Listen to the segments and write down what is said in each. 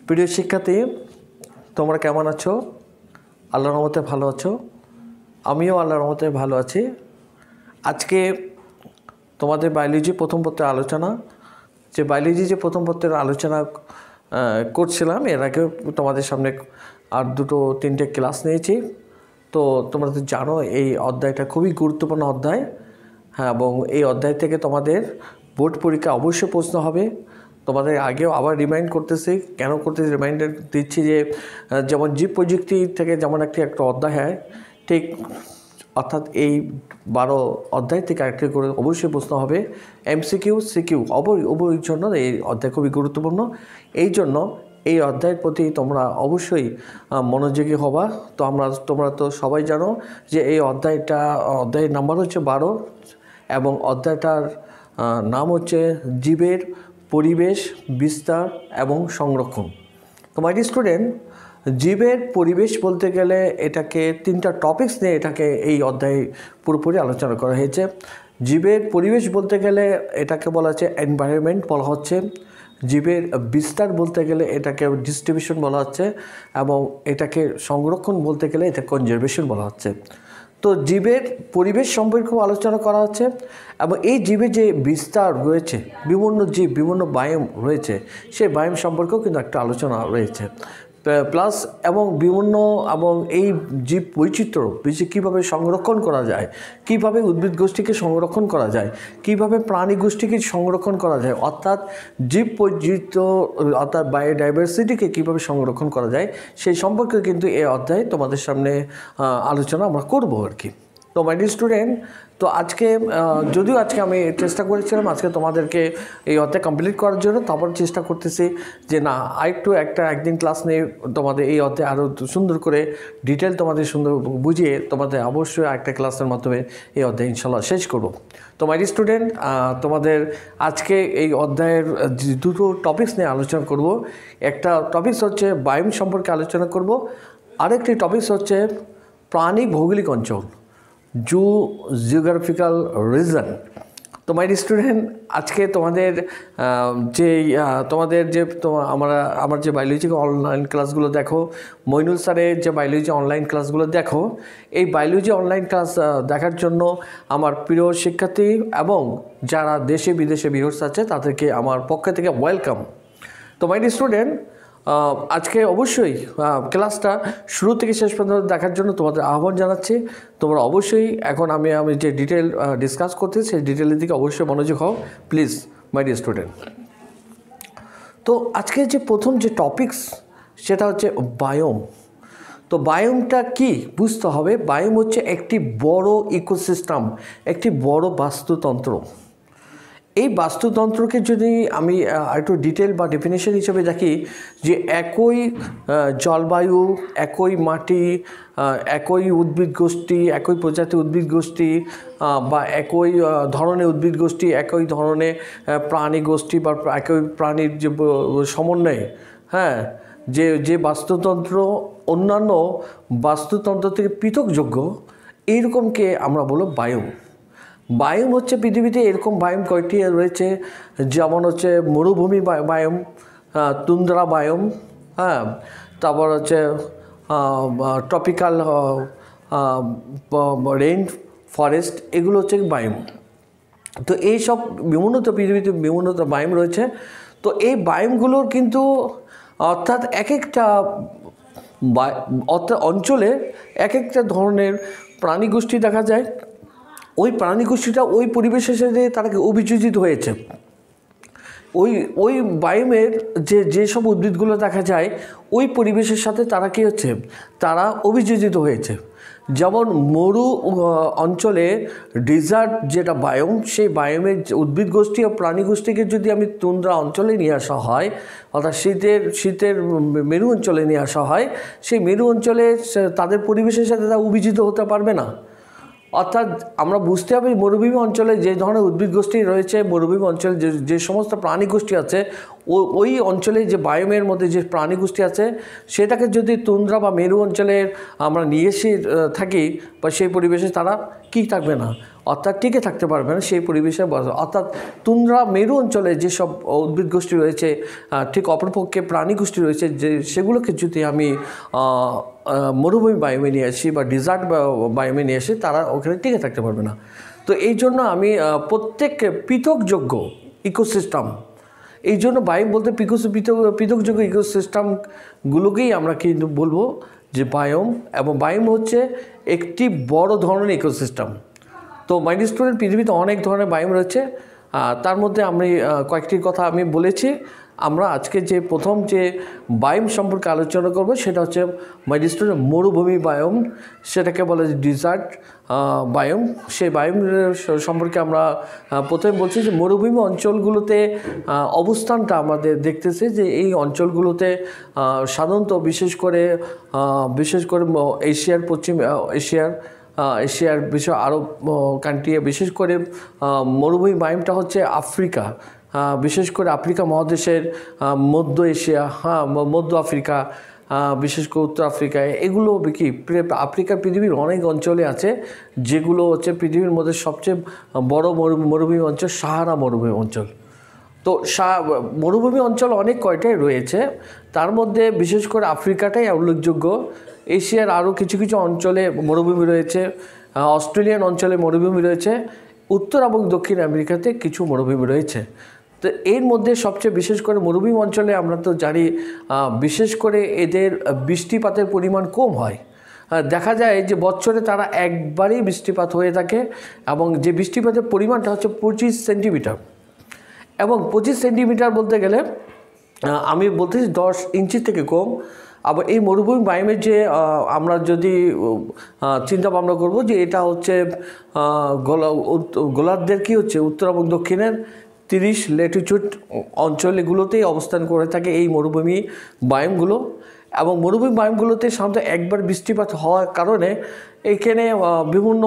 প্রিয় শিক্ষার্থী, তোমরা কেমন আছো? আল্লাহর রহমতে ভালো আছো? আমিও আল্লাহর রহমতে ভালো আছি। আজকে তোমাদের বায়োলজি প্রথম পত্রের আলোচনা, যে প্রথম পত্রের আলোচনা করছিলাম, এর আগে তোমাদের সামনে আর তিনটে ক্লাস নিয়েছি। তো তোমরা তো জানো এই অধ্যায়টা খুবই গুরুত্বপূর্ণ অধ্যায়। হ্যাঁ, এবং এই অধ্যায় থেকে তোমাদের বোর্ড পরীক্ষা অবশ্যই প্রশ্ন হবে। তোমাদের আগেও আবার রিমাইন্ড করতেছি, কেন করতেছি রিমাইন্ডার দিচ্ছি যে যেমন জীব প্রযুক্তি থেকে যেমন একটা অধ্যায় হয়, ঠিক অর্থাৎ এই 12 অধ্যায় থেকে আরেকটি করে অবশ্যই প্রশ্ন হবে। এমসিকিউ সিকিউ উভয়ের জন্য এই অধ্যায় খুবই গুরুত্বপূর্ণ। এই জন্য এই অধ্যায়ের প্রতি তোমরা অবশ্যই মনোযোগী হবা। তো তোমরা তো সবাই জানো যে এই অধ্যায়ের নাম্বার হচ্ছে 12 এবং অধ্যায়টার নাম হচ্ছে জীবের পরিবেশ, বিস্তার এবং সংরক্ষণ। তো মাই ডিয়ার স্টুডেন্ট, জীবের পরিবেশ বলতে গেলে এটাকে 3টা টপিকস নিয়ে এই অধ্যায়ে পুরোপুরি আলোচনা করা হয়েছে। জীবের পরিবেশ বলতে গেলে এটাকে বলা হচ্ছে এনভায়রনমেন্ট বলা হচ্ছে। জীবের বিস্তার বলতে গেলে এটাকে ডিস্ট্রিবিউশন বলা হচ্ছে, এবং এটাকে সংরক্ষণ বলতে গেলে এটা কনজারভেশন বলা হচ্ছে। তো জীবের পরিবেশ সম্পর্কেও আলোচনা করা হচ্ছে, এবং এই জীবে যে বিস্তার রয়েছে, বিভিন্ন বায়োম রয়েছে, সেই বায়োম সম্পর্কেও কিন্তু একটা আলোচনা রয়েছে প্লাস, এবং এই জীব বৈচিত্র্য কীভাবে সংরক্ষণ করা যায়, কীভাবে উদ্ভিদ গোষ্ঠীকে সংরক্ষণ করা যায়, কীভাবে প্রাণী গোষ্ঠীকে সংরক্ষণ করা যায়, অর্থাৎ জীব বৈচিত্র্য অর্থাৎ বায়োডাইভার্সিটিকে কীভাবে সংরক্ষণ করা যায়, সেই সম্পর্কে কিন্তু এই অধ্যায়ে তোমাদের সামনে আলোচনা আমরা করবো আর কি। তো মাই ডিয়ার স্টুডেন্ট, তো আজকে আমি চেষ্টা করেছিলাম আজকে তোমাদেরকে এই অধ্যায় কমপ্লিট করার জন্য, তারপর চেষ্টা করতেছি যে না আরেকটু একদিন ক্লাস নিয়ে তোমাদের এই অধ্যায় আরও সুন্দর করে ডিটেল তোমাদের সুন্দর বুঝিয়ে তোমাদের অবশ্যই একটা ক্লাসের মাধ্যমে এই অধ্যায় ইনশাল্লাহ শেষ করব। তো মাই ডিয়ার স্টুডেন্ট, তোমাদের আজকে এই অধ্যায়ের 2টো টপিকস নিয়ে আলোচনা করব। একটা টপিকস হচ্ছে বায়োম সম্পর্কে আলোচনা করব, আরেকটি টপিকস হচ্ছে প্রাণী ভৌগোলিক অঞ্চল, জিওগ্রাফিক্যাল রিজন। তো মাই ডিয়ার স্টুডেন্ট, আজকে আমার যে বায়োলজি অনলাইন ক্লাসগুলো দেখো, মইনুল স্যারের যে বায়োলজি অনলাইন ক্লাসগুলো দেখো, এই বায়োলজি অনলাইন ক্লাস দেখার জন্য আমার প্রিয় শিক্ষার্থী এবং যারা দেশে বিদেশে ভিউয়ার্স আছে তাদেরকে আমার পক্ষ থেকে ওয়েলকাম। তো মাই ডিয়ার স্টুডেন্ট, আজকে অবশ্যই ক্লাসটা শুরু থেকে শেষ পর্যন্ত দেখার জন্য তোমাদের আহ্বান জানাচ্ছি। তোমরা অবশ্যই এখন আমি যে ডিটেল ডিসকাস করতে সেই ডিটেলের দিকে অবশ্যই মনোযোগ হও প্লিজ মাই ডিয়ার স্টুডেন্ট। তো আজকে যে প্রথম যে টপিকস সেটা হচ্ছে বায়োম। তো বায়োমটা কি বুঝতে হবে। বায়োম হচ্ছে একটি বড় ইকোসিস্টেম, একটি বড় বাস্তুতন্ত্র। এই বাস্তুতন্ত্রকে যদি আমি একটু ডিটেল বা ডেফিনেশন হিসেবে দেখি, যে একই জলবায়ু, একই মাটি, একই উদ্ভিদ গোষ্ঠী, একই প্রজাতির উদ্ভিদ গোষ্ঠী, বা একই ধরনের উদ্ভিদ গোষ্ঠী, একই ধরনের প্রাণী গোষ্ঠী বা একই প্রাণীর যে সমন্বয়ে, হ্যাঁ, যে বাস্তুতন্ত্র অন্যান্য বাস্তুতন্ত্র থেকে পৃথকযোগ্য, এইরকমকে আমরা বলব বায়োম। বায়োম হচ্ছে পৃথিবীতে এরকম বায়োম কয়েকটি রয়েছে, যেমন হচ্ছে মরুভূমি বায়োম, তুন্দ্রা বায়োম, হ্যাঁ, তারপর হচ্ছে ট্রপিক্যাল রেইন ফরেস্ট, এগুলো হচ্ছে বায়োম। তো এই সব পৃথিবীতে বিভিন্ন বায়োম রয়েছে। তো এই বায়োমগুলোর কিন্তু অর্থাৎ অঞ্চলে এক একটা ধরনের প্রাণী গোষ্ঠী দেখা যায়। ওই প্রাণী গোষ্ঠীটা ওই পরিবেশের সাথে তারা অভিযোজিত হয়েছে। ওই বায়োমের যেসব উদ্ভিদগুলো দেখা যায় ওই পরিবেশের সাথে তারা অভিযোজিত হয়েছে। যেমন মরু অঞ্চলে ডেজার্ট যেটা বায়োম, সেই বায়োমের উদ্ভিদ গোষ্ঠী ও প্রাণী গোষ্ঠীকে যদি আমি তুন্দ্রা অঞ্চলে নিয়ে আসা হয়, অর্থাৎ শীতের মেরু অঞ্চলে নিয়ে আসা হয়, সেই মেরু অঞ্চলে তাদের পরিবেশের সাথে তারা অভিযোজিত হতে পারবে না। অর্থাৎ আমরা বুঝতে হবে মরুভূমি অঞ্চলে যে ধরনের উদ্ভিদ গোষ্ঠী রয়েছে, মরুভূমি অঞ্চলে যে সমস্ত প্রাণী গোষ্ঠী আছে, ওই অঞ্চলে যে বায়োমের মধ্যে যে প্রাণী গোষ্ঠী আছে সেটাকে যদি তুন্দ্রা বা মেরু অঞ্চলের আমরা নিয়ে এসে থাকি বা সেই পরিবেশে তারা কি থাকবে না, অর্থাৎ টিকে থাকতে পারবে না সেই পরিবেশে। অর্থাৎ তুন্দ্রা মেরু অঞ্চলে যেসব উদ্ভিদ গোষ্ঠী রয়েছে, ঠিক অপরপক্ষে প্রাণী গোষ্ঠী রয়েছে, যে সেগুলোকে যদি আমি মরুভূমি বায়োমে নিয়ে আসি বা ডিজার্ট বায়োমে নিয়ে আসি, তারা ওখানে টিকে থাকতে পারবে না। তো এই জন্য আমি প্রত্যেক পৃথকযোগ্য ইকোসিস্টেম, এই জন্য বায়োম বলতে পৃথকযোগ্য ইকোসিস্টেমগুলোকেই আমরা কিন্তু বলবো যে বায়োম। এবং বায়োম হচ্ছে একটি বড় ধরনের ইকোসিস্টেম। তো মাই ডিয়ার স্টুডেন্ট, পৃথিবীতে অনেক ধরনের বায়োম রয়েছে, তার মধ্যে আমি কয়েকটির কথা আমি বলেছি। আমরা আজকে যে প্রথম যে বায়োম সম্পর্কে আলোচনা করব সেটা হচ্ছে মাই ডিয়ার স্টুডেন্ট মরুভূমি বায়োম, সেটাকে বলে ডিজার্ট বায়োম। সেই বায়োম সম্পর্কে আমরা প্রথমে বলছি যে মরুভূমি অঞ্চলগুলোতে অবস্থানটা আমাদের দেখতেছি যে এই অঞ্চলগুলোতে সাধারণত বিশেষ করে এশিয়ার পশ্চিম এশিয়ার বিষয় আরব কান্ট্রি, বিশেষ করে মরুভূমি বায়োমটা হচ্ছে আফ্রিকা, বিশেষ করে আফ্রিকা মহাদেশের মধ্য এশিয়া, মধ্য আফ্রিকা, বিশেষ করে উত্তর আফ্রিকায়, এগুলো কি আফ্রিকার পৃথিবীর অনেক অঞ্চলে আছে, যেগুলো হচ্ছে পৃথিবীর মধ্যে সবচেয়ে বড় মরুভূমি অঞ্চল সাহারা মরুভূমি অঞ্চল। তো মরুভূমি অঞ্চল অনেক কয়টাই রয়েছে, তার মধ্যে বিশেষ করে আফ্রিকাটাই উল্লেখযোগ্য। এশিয়ার আরও কিছু কিছু অঞ্চলে মরুভূমি রয়েছে, অস্ট্রেলিয়ান অঞ্চলে মরুভূমি রয়েছে, উত্তর এবং দক্ষিণ আমেরিকাতে কিছু মরুভূমি রয়েছে। তো এর মধ্যে সবচেয়ে বিশেষ করে মরুভূমি অঞ্চলে আমরা তো জানি বিশেষ করে এদের বৃষ্টিপাতের পরিমাণ কম হয়। দেখা যায় যে বছরে তারা একবারই বৃষ্টিপাত হয়ে থাকে, এবং যে বৃষ্টিপাতের পরিমাণটা হচ্ছে 25 সেন্টিমিটার। এবং 25 সেন্টিমিটার বলতে গেলে আমি বলতেছি 10 ইঞ্চি থেকে কম। আবার এই মরুভূমি বায়োমের যে আমরা যদি চিন্তা ভাবনা করব যে এটা হচ্ছে গোলার্ধের কি হচ্ছে উত্তর এবং দক্ষিণের 30 ল্যাটিটিউড অঞ্চলগুলোতেই অবস্থান করে থাকে এই মরুভূমি বায়োমগুলো। এবং মরুভূমি বায়োমগুলোতে সাধারণত একবার বৃষ্টিপাত হওয়ার কারণে এখানে বিভিন্ন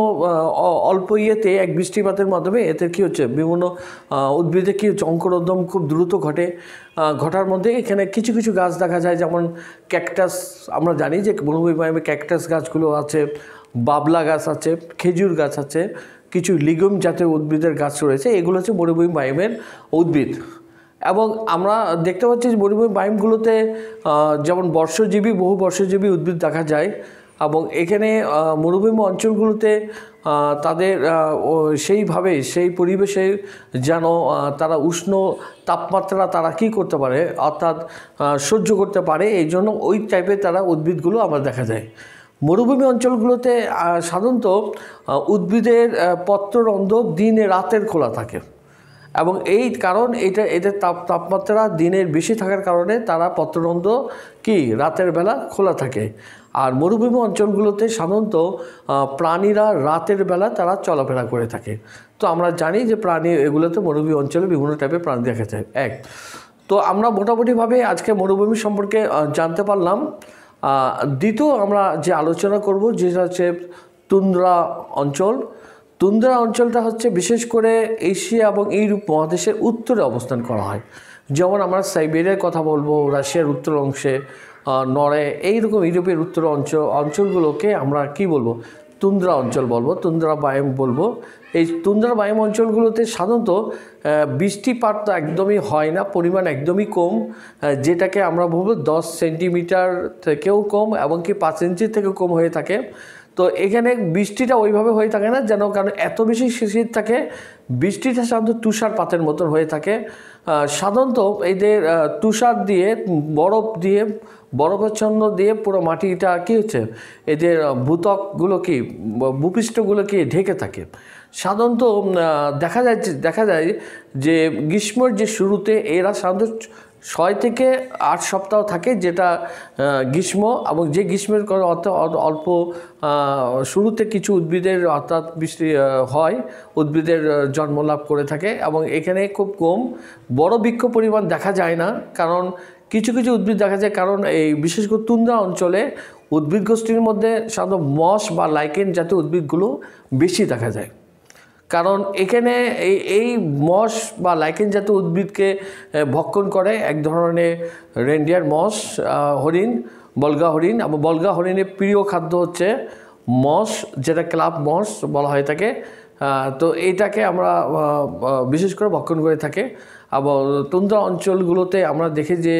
অল্প ইয়েতে এক বৃষ্টিপাতের মাধ্যমে এতে কী হচ্ছে বিভিন্ন উদ্ভিদে কী হচ্ছে অঙ্কুরোদ্গম খুব দ্রুত ঘটার মধ্যে এখানে কিছু কিছু গাছ দেখা যায়, যেমন ক্যাকটাস। আমরা জানি যে মরুভূমি বায়োমে ক্যাকটাস গাছগুলো আছে, বাবলা গাছ আছে, খেজুর গাছ আছে, কিছু লিগুম জাতীয় উদ্ভিদের গাছ রয়েছে। এগুলো হচ্ছে মরুভূমি বায়োমের উদ্ভিদ। এবং আমরা দেখতে পাচ্ছি যে মরুভূমি বায়োমগুলোতে যেমন বহু বর্ষজীবী উদ্ভিদ দেখা যায়। এবং এখানে মরুভূমি অঞ্চলগুলোতে তাদের সেইভাবে সেই পরিবেশে যেন তারা উষ্ণ তাপমাত্রা তারা কী করতে পারে, অর্থাৎ সহ্য করতে পারে, এই জন্য ওই টাইপের তারা উদ্ভিদগুলো আমরা দেখা যায়। মরুভূমি অঞ্চলগুলোতে সাধারণত উদ্ভিদের পত্ররন্ধ্র দিনে রাতের খোলা থাকে, এবং এই কারণ এদের তাপমাত্রা দিনের বেশি থাকার কারণে তারা পত্ররন্ধ্র কি রাতের বেলা খোলা থাকে। আর মরুভূমি অঞ্চলগুলোতে সাধারণত প্রাণীরা রাতের বেলা তারা চলাফেরা করে থাকে। তো আমরা জানি যে এগুলোতে মরুভূমি অঞ্চলে বিভিন্ন টাইপের প্রাণী দেখা যায়। তো আমরা মোটামুটিভাবে আজকে মরুভূমি সম্পর্কে জানতে পারলাম। দ্বিতীয় আমরা যে আলোচনা করব যেটা হচ্ছে তুন্দ্রা অঞ্চল। তুন্দ্রা অঞ্চলটা হচ্ছে বিশেষ করে এশিয়া এবং ইউরোপ মহাদেশের উত্তরে অবস্থান করা হয়। যেমন আমরা সাইবেরিয়ার কথা বলবো, রাশিয়ার উত্তর অংশে, নরওয়ে, এইরকম ইউরোপের উত্তর অঞ্চলগুলোকে আমরা কি বলবো, তুন্দ্রা অঞ্চল বলবো, তুন্দ্রা বায়োম বলবো। এই তুন্দ্রা বায়োম অঞ্চলগুলোতে সাধারণত বৃষ্টিপাত তো একদমই হয় না, পরিমাণ একদমই কম, যেটাকে আমরা বলবো 10 সেন্টিমিটার থেকেও কম, এবং কি 5 ইঞ্চির থেকেও কম হয়ে থাকে। তো এখানে বৃষ্টিটা ওইভাবে হয়ে থাকে না, কারণ এত বেশি শীত থাকে, বৃষ্টিটা সাধারণত তুষারপাতের মতন হয়ে থাকে। সাধারণত এদের তুষার দিয়ে বরফাচ্ছন্ন দিয়ে পুরো মাটিটা কী হচ্ছে, এদের ভূপৃষ্ঠগুলো কি ঢেকে থাকে। সাধারণত দেখা যায় যে গ্রীষ্মের যে শুরুতে এরা সাধারণত 6 থেকে 8 সপ্তাহ থাকে, যেটা গ্রীষ্ম, এবং যে গ্রীষ্মের অল্প শুরুতে কিছু উদ্ভিদের অর্থাৎ বৃষ্টি হয়, উদ্ভিদের জন্মলাভ করে থাকে, এবং এখানে খুব কম বড় বৃক্ষ পরিমাণ দেখা যায় না, কারণ কিছু কিছু উদ্ভিদ দেখা যায়, কারণ এই বিশেষ করে তুন্দ্রা অঞ্চলে উদ্ভিদ গোষ্ঠীর মধ্যে সাধারণত মস বা লাইকেন জাতীয় উদ্ভিদগুলো বেশি দেখা যায়। কারণ এখানে এই মস বা লাইকেন জাতীয় উদ্ভিদকে ভক্ষণ করে এক ধরনের রেনডিয়ার মস, হরিণ, বলগা হরিণ। এবং বলগা হরিণের প্রিয় খাদ্য হচ্ছে মস, যেটা ক্লাব মস বলা হয় থাকে। তো এইটাকে আমরা বিশেষ করে ভক্ষণ করে থাকে। এবং তুন্দ্রা অঞ্চলগুলোতে আমরা দেখি যে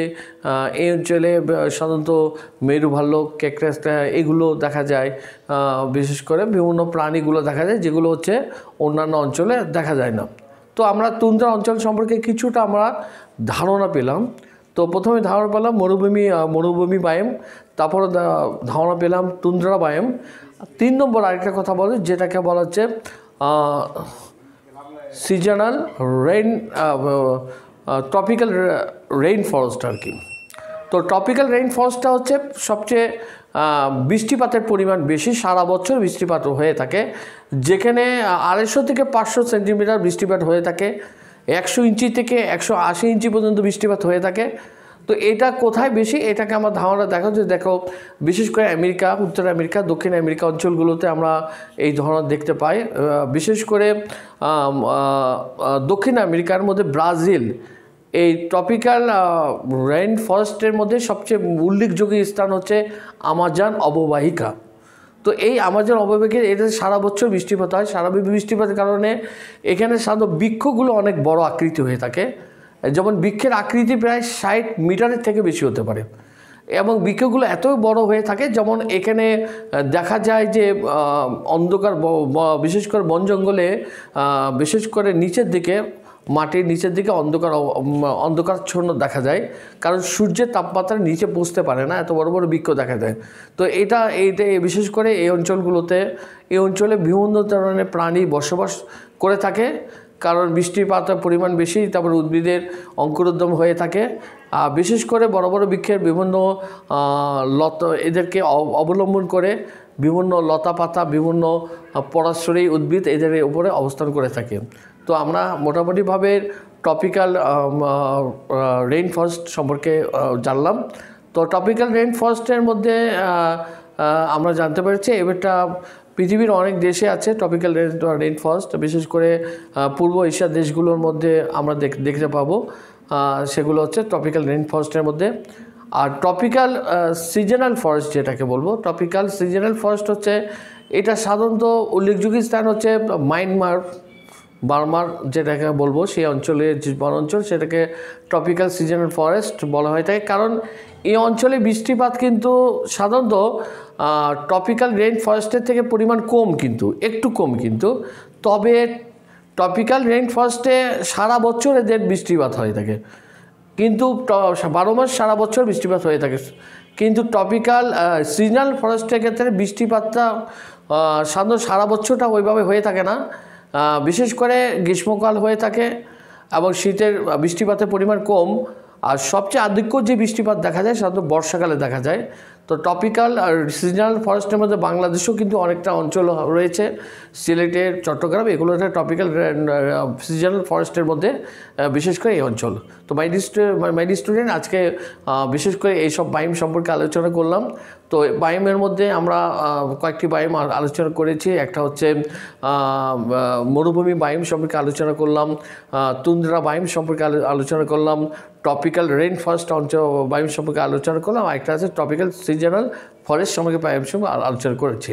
এই অঞ্চলে সাধারণত মেরু ভাল্লুক, ক্যাকটাস এগুলো দেখা যায়। বিশেষ করে বিভিন্ন প্রাণীগুলো দেখা যায় যেগুলো হচ্ছে অন্যান্য অঞ্চলে দেখা যায় না। তো আমরা তুন্দ্রা অঞ্চল সম্পর্কে কিছুটা আমরা ধারণা পেলাম। তো প্রথমে ধারণা পেলাম মরুভূমি বায়ম, তারপর ধারণা পেলাম তুন্দ্রা বায়ম। 3 নম্বর আরেকটা কথা বলে, যেটাকে বলা হচ্ছে seasonal rain, tropical rain forest আর কি। তো ট্রপিক্যাল রেইন ফরেস্টটা হচ্ছে সবচেয়ে বৃষ্টিপাতের পরিমাণ বেশি, সারা বছর বৃষ্টিপাত হয়ে থাকে, যেখানে 250 থেকে 500 সেন্টিমিটার বৃষ্টিপাত হয়ে থাকে, 100 ইঞ্চি থেকে 180 ইঞ্চি পর্যন্ত বৃষ্টিপাত হয়ে থাকে। তো এটা কোথায় বেশি, এটাকে আমার ধারণা দেখো বিশেষ করে আমেরিকা, উত্তর আমেরিকা, দক্ষিণ আমেরিকা অঞ্চলগুলোতে আমরা এই ধরনের দেখতে পাই। বিশেষ করে দক্ষিণ আমেরিকার মধ্যে ব্রাজিল এই ট্রপিক্যাল রেইন ফরেস্টের মধ্যে সবচেয়ে উল্লেখযোগ্য স্থান হচ্ছে আমাজন অববাহিকা। তো এই আমাজন অববাহিকা, এটা সারা বছর বৃষ্টিপাত হয়। সারা বৃষ্টিপাতের কারণে এখানে সাধারণত বৃক্ষগুলো অনেক বড় আকৃতি হয়ে থাকে। যেমন বৃক্ষের আকৃতি প্রায় 60 মিটারের থেকে বেশি হতে পারে, এবং বৃক্ষগুলো এত বড় হয়ে থাকে যেমন এখানে দেখা যায় যে অন্ধকার, বিশেষ করে বন জঙ্গলে, বিশেষ করে নিচের দিকে, মাটির নিচের দিকে অন্ধকারচ্ছন্ন দেখা যায়, কারণ সূর্যের তাপমাত্রা নিচে পৌঁছতে পারে না, এত বড় বড় বৃক্ষ দেখা যায়। তো এইটা বিশেষ করে এই অঞ্চলে বিভিন্ন ধরনের প্রাণী বসবাস করে থাকে, কারণ বৃষ্টিপাতের পরিমাণ বেশি, তারপর উদ্ভিদের অঙ্কুরোদ্গম হয়ে থাকে। বিশেষ করে বড় বড় বৃক্ষের বিভিন্ন লতা, এদেরকে অবলম্বন করে বিভিন্ন লতা পাতা, বিভিন্ন পরাশ্রয়ী উদ্ভিদ এদের উপরে অবস্থান করে থাকে। তো আমরা মোটামুটিভাবে ট্রপিক্যাল রেইন ফরেস্ট সম্পর্কে জানলাম। তো ট্রপিক্যাল রেইন ফরেস্টের মধ্যে আমরা জানতে পেরেছি এবারটা পৃথিবীর অনেক দেশে আছে ট্রপিক্যাল রেইন ফরেস্ট, বিশেষ করে পূর্ব এশিয়ার দেশগুলোর মধ্যে আমরা দেখতে পাবো। সেগুলো হচ্ছে ট্রপিক্যাল রেইন ফরেস্টের মধ্যে। আর ট্রপিক্যাল সিজনাল ফরেস্ট যেটাকে বলবো, ট্রপিক্যাল সিজনাল ফরেস্ট হচ্ছে, এটা সাধারণত উল্লেখযোগ্য স্থান হচ্ছে মায়ানমার, বার্মার যেটাকে বলবো, সেই অঞ্চলে যে বন অঞ্চল, সেটাকে ট্রপিক্যাল সিজনাল ফরেস্ট বলা হয়ে থাকে। কারণ এই অঞ্চলে বৃষ্টিপাত কিন্তু সাধারণত ট্রপিক্যাল রেইন ফরেস্টের থেকে পরিমাণ কম, কিন্তু একটু কম, কিন্তু তবে ট্রপিক্যাল রেইন ফরেস্টে সারা বছর এদের বৃষ্টিপাত হয়ে থাকে, কিন্তু 12 মাস সারা বছর বৃষ্টিপাত হয়ে থাকে। কিন্তু ট্রপিক্যাল সিজনাল ফরেস্টের ক্ষেত্রে বৃষ্টিপাতটা সাধারণত সারা বছরটা ওইভাবে হয়ে থাকে না, বিশেষ করে গ্রীষ্মকাল হয়ে থাকে এবং শীতের বৃষ্টিপাতের পরিমাণ কম। আর সবচেয়ে আধিক্য যে বৃষ্টিপাত দেখা যায় সাধারণত বর্ষাকালে দেখা যায়। তো ট্রপিক্যাল আর সিজনাল ফরেস্টের মধ্যে বাংলাদেশেও কিন্তু অনেকটা অঞ্চল রয়েছে, সিলেটের, চট্টগ্রাম, এগুলো একটা ট্রপিক্যাল সিজনাল ফরেস্টের মধ্যে, বিশেষ করে এই অঞ্চল। তো মাই স্টুডেন্ট, আজকে বিশেষ করে এইসব বায়ুম সম্পর্কে আলোচনা করলাম। তো বায়ুমের মধ্যে আমরা কয়েকটি বায়ুম আলোচনা করেছি। একটা হচ্ছে মরুভূমি বায়ুম সম্পর্কে আলোচনা করলাম, তুন্দ্রা বায়ুম সম্পর্কে আলোচনা করলাম, ট্রপিক্যাল রেইন ফরেস্ট অঞ্চল বায়ুম সম্পর্কে আলোচনা করলাম, একটা আছে ট্রপিক্যাল সিজনাল ফরেস্ট সম্পর্কে বায়ুম সম্পর্কে আলোচনা করেছি।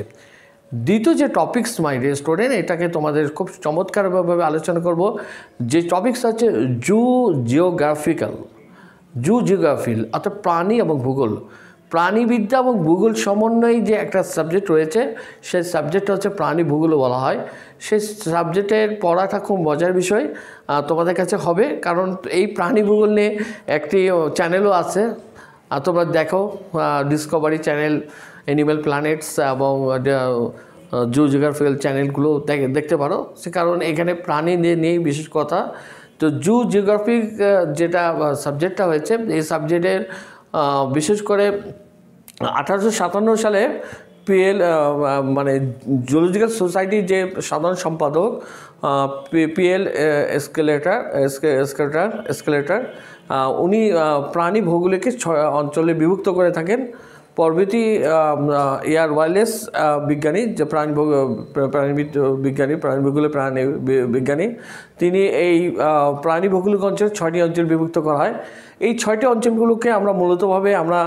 দ্বিতীয় যে টপিক্স মাই ডিয়ার স্টুডেন্ট, এটাকে তোমাদের খুব চমৎকারভাবে আলোচনা করব। যে টপিক্স হচ্ছে জিওগ্রাফি, অর্থাৎ প্রাণী এবং ভূগোল। প্রাণীবিদ্যা এবং ভূগোল সমন্বয়ে যে একটা সাবজেক্ট রয়েছে, সেই সাবজেক্টটা হচ্ছে প্রাণী ভূগোল বলা হয়। সেই সাবজেক্টের পড়াটা খুব মজার বিষয় তোমাদের কাছে হবে, কারণ এই প্রাণী ভূগোল নিয়ে একটি চ্যানেলও আছে, তোমরা দেখো, ডিসকভারি চ্যানেল, অ্যানিম্যাল প্ল্যানেটস এবং জিওগ্রাফিক্যাল চ্যানেলগুলো দেখতে পারো। সে কারণ এখানে প্রাণী নিয়ে বিশেষ কথা। তো জিওগ্রাফিক যেটা সাবজেক্টটা হয়েছে, এই সাবজেক্টের বিশেষ করে 1857 সালে মানে জুলজিক্যাল সোসাইটির যে সাধারণ সম্পাদক পিএল স্কেলেটার উনি প্রাণী ভূগোলকে 6 অঞ্চলে বিভক্ত করে থাকেন। প্রভৃতি এয়ার ওয়ারলেস বিজ্ঞানী যে প্রাণীবিদ বিজ্ঞানী প্রাণীভূগোলের বিজ্ঞানী তিনি এই প্রাণীভৌগোলিক অঞ্চল 6টি অঞ্চল বিভক্ত করা হয়। এই 6টি অঞ্চলগুলোকে আমরা মূলতভাবে আমরা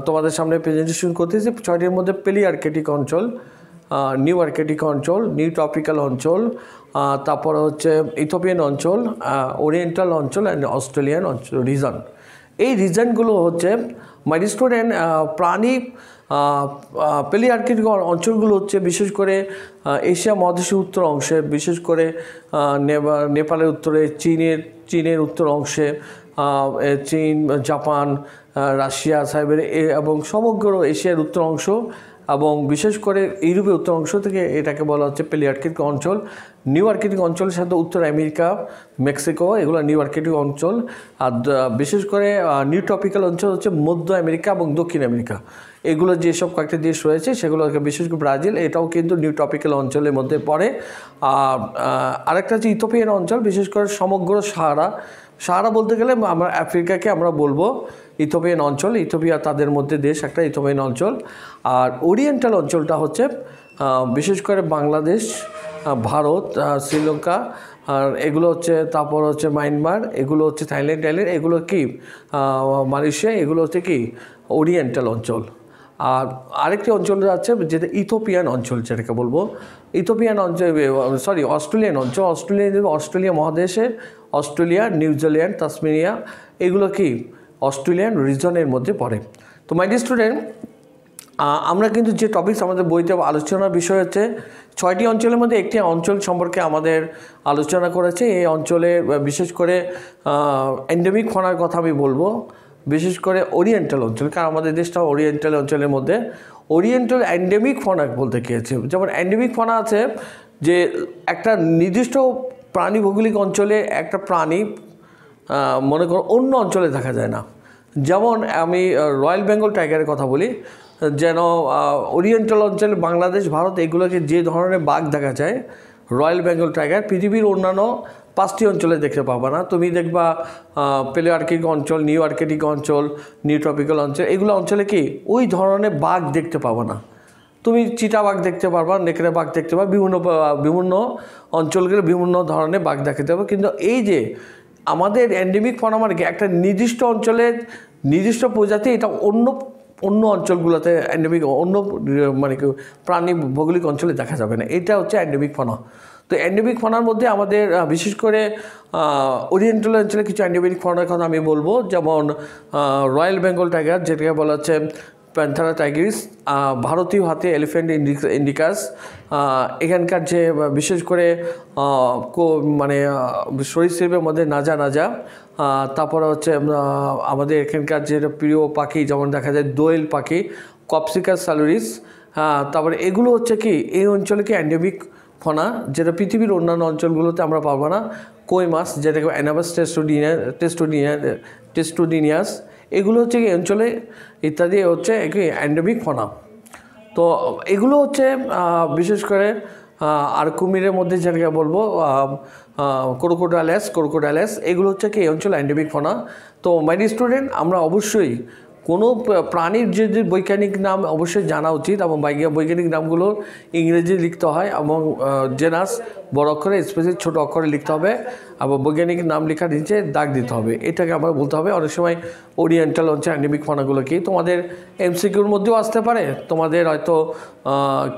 তোমাদের সামনে প্রেজেন্টেশন করতেছি। 6টির মধ্যে প্যালিআর্কটিক অঞ্চল, নিউ আর্কটিক অঞ্চল, নিউ ট্রপিক্যাল অঞ্চল, তারপরে হচ্ছে ইথিওপিয়ান অঞ্চল, ওরিয়েন্টাল অঞ্চল অ্যান্ড অস্ট্রেলিয়ান অঞ্চল রিজন। এই রিজনগুলো হচ্ছে মাই স্টুডেন্ট প্রাণী প্যালিআর্কটিক অঞ্চলগুলো হচ্ছে বিশেষ করে এশিয়া মহাদেশের উত্তর অংশে, বিশেষ করে নেপালের উত্তরে, চীনের উত্তর অংশে, চীন, জাপান, রাশিয়া, সাইবেরিয়া এবং সমগ্র এশিয়ার উত্তর অংশ এবং বিশেষ করে ইউরোপের উত্তর অংশ থেকে এটাকে বলা হচ্ছে প্যালিআর্কটিক অঞ্চল। নিউ আর্কটিক অঞ্চলের সাথে উত্তর আমেরিকা, মেক্সিকো, এগুলো নিউ আর্কটিক অঞ্চল। আর বিশেষ করে নিউ ট্রপিক্যাল অঞ্চল হচ্ছে মধ্য আমেরিকা এবং দক্ষিণ আমেরিকা। এগুলো যেসব কয়েকটা দেশ রয়েছে সেগুলো বিশেষ করে ব্রাজিল, এটাও কিন্তু নিউ ট্রপিক্যাল অঞ্চলের মধ্যে পড়ে। আর আরেকটা হচ্ছে ইথিওপিয়ান অঞ্চল, বিশেষ করে সমগ্র সাহারা বলতে গেলে আমরা আফ্রিকাকে আমরা বলবো ইথিওপিয়ান অঞ্চল। ইথিওপিয়া তাদের মধ্যে দেশ একটা ইথিওপিয়ান অঞ্চল। আর ওরিয়েন্টাল অঞ্চলটা হচ্ছে বিশেষ করে বাংলাদেশ, ভারত, শ্রীলঙ্কা, আর এগুলো হচ্ছে, তারপর হচ্ছে মায়ানমার, এগুলো হচ্ছে থাইল্যান্ড, এগুলো কি মালয়েশিয়া, এগুলো হচ্ছে কি ওরিয়েন্টাল অঞ্চল। আর আরেকটি অঞ্চল আছে যেটা ইথিওপিয়ান অঞ্চল, যেটাকে বলবো ইথিওপিয়ান অঞ্চল, অস্ট্রেলিয়ান অঞ্চল। অস্ট্রেলিয়া মহাদেশে অস্ট্রেলিয়া, নিউজিল্যান্ড, তাসমানিয়া, এগুলো কি অস্ট্রেলিয়ান রিজনের মধ্যে পড়ে। তো মাই ডিয়ার স্টুডেন্ট, আমরা কিন্তু যে টপিকস আমাদের বইতে আলোচনার বিষয় হচ্ছে 6টি অঞ্চলের মধ্যে একটি অঞ্চল সম্পর্কে আমাদের আলোচনা করেছে। এই অঞ্চলে বিশেষ করে এন্ডেমিক ফনার কথা আমি বলবো, বিশেষ করে ওরিয়েন্টাল অঞ্চল, কারণ আমাদের দেশটা ওরিয়েন্টাল অঞ্চলের মধ্যে। ওরিয়েন্টাল এন্ডেমিক ফনা বলতে গিয়েছে, যেমন এন্ডেমিক ফনা আছে যে একটা নির্দিষ্ট প্রাণী ভৌগোলিক অঞ্চলে একটা প্রাণী মনে করো অন্য অঞ্চলে দেখা যায় না। যেমন আমি রয়্যাল বেঙ্গল টাইগারের কথা বলি, যেন ওরিয়েন্টাল অঞ্চলে বাংলাদেশ, ভারত, এগুলোকে যে ধরনের বাঘ দেখা যায় রয়্যাল বেঙ্গল টাইগার পৃথিবীর অন্যান্য 5টি অঞ্চলে দেখতে পাবা না। তুমি দেখবা প্যালিআর্কটিক অঞ্চল, নিউ আর্কটিক অঞ্চল, নিউ ট্রপিক্যাল অঞ্চল, এগুলো অঞ্চলে কি ওই ধরনের বাঘ দেখতে পাবা না। তুমি চিতা বাঘ দেখতে পারবা, নেকড়ে বাঘ দেখতে পারবা, বিভিন্ন অঞ্চলগুলো বিভিন্ন ধরনের বাঘ দেখতে পারবা। কিন্তু এই যে আমাদের এন্ডেমিক ফনামারকে একটা নির্দিষ্ট অঞ্চলের নির্দিষ্ট প্রজাতি, এটা অন্য অঞ্চলগুলোতে এন্ডেমিক অন্য মানে প্রাণী ভৌগোলিক অঞ্চলে দেখা যাবে না। এটা হচ্ছে এন্ডেমিক ফনা। তো এন্ডেমিক ফনার মধ্যে আমাদের বিশেষ করে ওরিয়েন্টাল অঞ্চলে কিছু এন্ডেমিক ফনার কথা আমি বলবো, যেমন রয়্যাল বেঙ্গল টাইগার, যেটাকে বলা হচ্ছে প্যান্থারা টাইগ্রিস, ভারতীয় হাতি এলিফ্যান্ট ইন্ডিকাস, এখানকার যে বিশেষ করে মানে সরীসৃপের মধ্যে নাজা, তারপরে হচ্ছে আমাদের এখানকার যে প্রিয় পাখি যেমন দেখা যায় দোয়েল পাখি, কপসিকাস স্যালুরিস, তারপরে এগুলো হচ্ছে কি এই অঞ্চলে কি এন্ডেমিক ফনা, যেটা পৃথিবীর অন্যান্য অঞ্চলগুলোতে আমরা পাবো না। কই মাছ, যেটাকে অ্যানাবাস টেস্টোডিনিয়াস, এগুলো হচ্ছে এই অঞ্চলে ইত্যাদি হচ্ছে কি এন্ডেমিক ফনা। তো এগুলো হচ্ছে বিশেষ করে আর কুমিরের মধ্যে যেটাকে বলবো ক্রোকোডাইলাস, এগুলো হচ্ছে কি এই অঞ্চলে এন্ডেমিক ফনা। তো মাই ডিয়ার স্টুডেন্ট, আমরা অবশ্যই কোনো প্রাণীর যে বৈজ্ঞানিক নাম অবশ্যই জানা উচিত, এবং বৈজ্ঞানিক নামগুলো ইংরেজি লিখতে হয় এবং জেনাস বড় অক্ষরে, স্পেসিফিক ছোট অক্ষরে লিখতে হবে, এবং বৈজ্ঞানিক নাম লেখার নিচে দাগ দিতে হবে। এটাকে আমরা বলতে হবে। অনেক সময় ওরিয়েন্টাল অঞ্চল এন্ডেমিক ফনাগুলো কি তোমাদের এমসিকিউর মধ্যেও আসতে পারে, তোমাদের হয়তো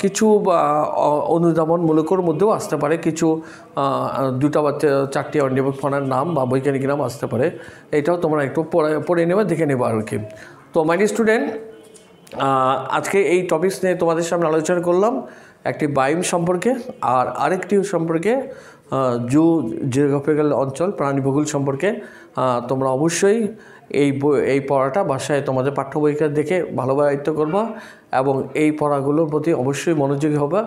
কিছু অনুধাবনমূলকের মধ্যেও আসতে পারে, কিছু 2টা বা 4টি এন্ডেমিক ফনার নাম বা বৈজ্ঞানিক নাম আসতে পারে। এটাও তোমরা একটু পড়ে নেবে, দেখে নেবে আর কি। তো মাই ডিয়ার স্টুডেন্ট, আজকে এই টপিকস নিয়ে তোমাদের সামনে আলোচনা করলাম, একটি বায়োম সম্পর্কে আর আরেকটি সম্পর্কে জিওগ্রাফিক্যাল অঞ্চল প্রাণীভূগোল সম্পর্কে। তোমরা অবশ্যই এই পড়াটা বাসায় তোমাদের পাঠ্য বইটা দেখে ভালোভাবে আয়ত্ত করবা এবং এই পড়াগুলোর প্রতি অবশ্যই মনোযোগী হবে।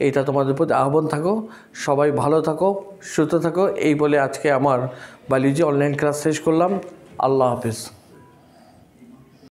এইটা তোমাদের প্রতি আহ্বান থাকো। সবাই ভালো থাকো, সুস্থ থাকো, এই বলে আজকে আমার বায়োলজি অনলাইন ক্লাস শেষ করলাম। আল্লাহ হাফিজ।